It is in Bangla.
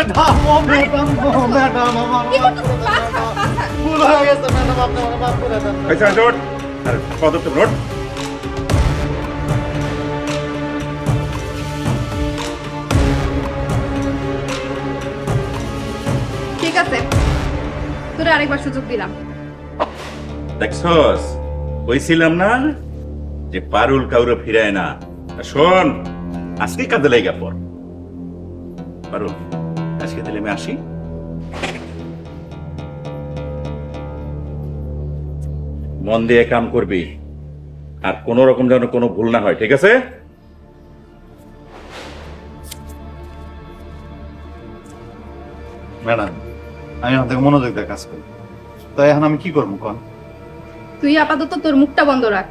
ম্যাডাম ও ম্যাডাম ও ম্যাডাম আমার কি করতেছ? পাছা, পাছা। ভুল হয়ে গেছে ম্যাডাম, আপনি আমাকে মাফ করে দেন। আচ্ছা নোট আরে কত তো নোট ঠিক আছে, তোরে আরেকবার সুযোগ দিলাম। দেখছস কইছিলাম না যে পারুল কাউরে ফিরায় না। আর শোন আজকে কাঁদে লাইগা পর পারুল, আজকে তাহলে আমি আসি। মন দিয়ে কাম করবি আর কোন রকম যেন কোনো ভুল না হয়, ঠিক আছে? ম্যাডাম আমি এখন থেকে মনোযোগ দিয়ে কাজ করি, তো এখন আমি কি করবো কোন? তুই আপাতত তোর মুখটা বন্ধ রাখ।